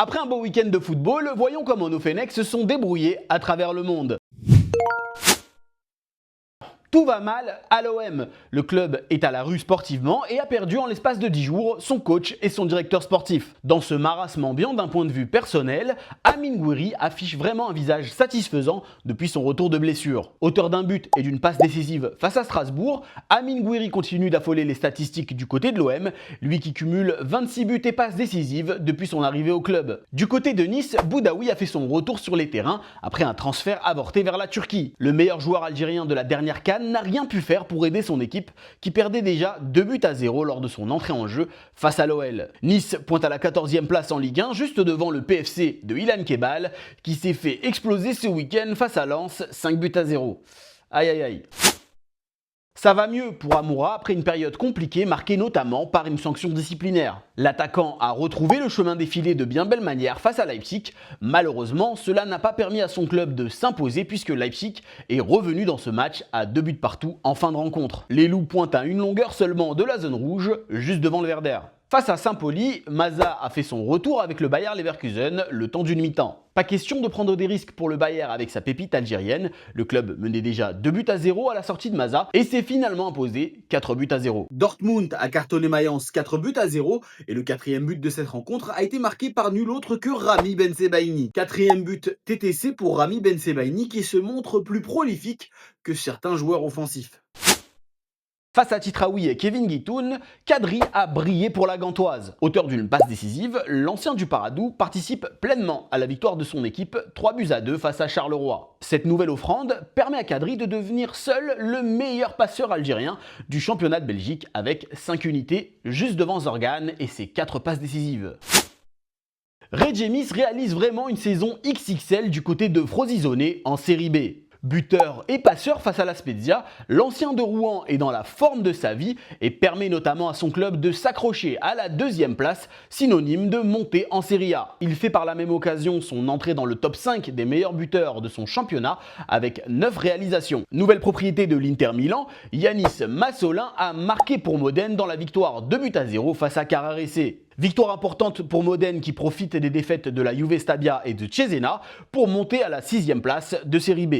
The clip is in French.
Après un beau week-end de football, voyons comment nos Fennecs se sont débrouillés à travers le monde. Tout va mal à l'OM. Le club est à la rue sportivement et a perdu en l'espace de 10 jours son coach et son directeur sportif. Dans ce marasme ambiant d'un point de vue personnel, Amine Gouiri affiche vraiment un visage satisfaisant depuis son retour de blessure. Auteur d'un but et d'une passe décisive face à Strasbourg, Amine Gouiri continue d'affoler les statistiques du côté de l'OM, lui qui cumule 26 buts et passes décisives depuis son arrivée au club. Du côté de Nice, Boudaoui a fait son retour sur les terrains après un transfert avorté vers la Turquie. Le meilleur joueur algérien de la dernière CAN n'a rien pu faire pour aider son équipe qui perdait déjà 2-0 lors de son entrée en jeu face à l'OL. Nice pointe à la 14e place en Ligue 1 juste devant le PFC de Ilan Kebal qui s'est fait exploser ce week-end face à Lens 5-0. Aïe aïe aïe. Ça va mieux pour Amoura après une période compliquée marquée notamment par une sanction disciplinaire. L'attaquant a retrouvé le chemin défilé de bien belle manière face à Leipzig. Malheureusement, cela n'a pas permis à son club de s'imposer puisque Leipzig est revenu dans ce match à 2 buts partout en fin de rencontre. Les Loups pointent à une longueur seulement de la zone rouge, juste devant le Werder. Face à Saint-Pauli, Maza a fait son retour avec le Bayer Leverkusen le temps d'une mi-temps. Pas question de prendre des risques pour le Bayer avec sa pépite algérienne. Le club menait déjà 2-0 à la sortie de Maza et s'est finalement imposé 4-0. Dortmund a cartonné Mayence 4-0 et le quatrième but de cette rencontre a été marqué par nul autre que Rami Bensebaini. Quatrième but TTC pour Rami Bensebaini qui se montre plus prolifique que certains joueurs offensifs. Face à Titraoui et Kevin Guitoun, Kadri a brillé pour la Gantoise. Auteur d'une passe décisive, l'ancien du Paradou participe pleinement à la victoire de son équipe 3-2 face à Charleroi. Cette nouvelle offrande permet à Kadri de devenir seul le meilleur passeur algérien du championnat de Belgique avec 5 unités juste devant Zorgan et ses 4 passes décisives. Redjemis réalise vraiment une saison XXL du côté de Frosisone en Série B. Buteur et passeur face à la Spezia, l'ancien de Rouen est dans la forme de sa vie et permet notamment à son club de s'accrocher à la 2e place, synonyme de montée en Serie A. Il fait par la même occasion son entrée dans le top 5 des meilleurs buteurs de son championnat avec 9 réalisations. Nouvelle propriété de l'Inter Milan, Yanis Massolin a marqué pour Modène dans la victoire 2-0 face à Carrarese. Victoire importante pour Modène qui profite des défaites de la Juve Stabia et de Cesena pour monter à la 6e place de Série B.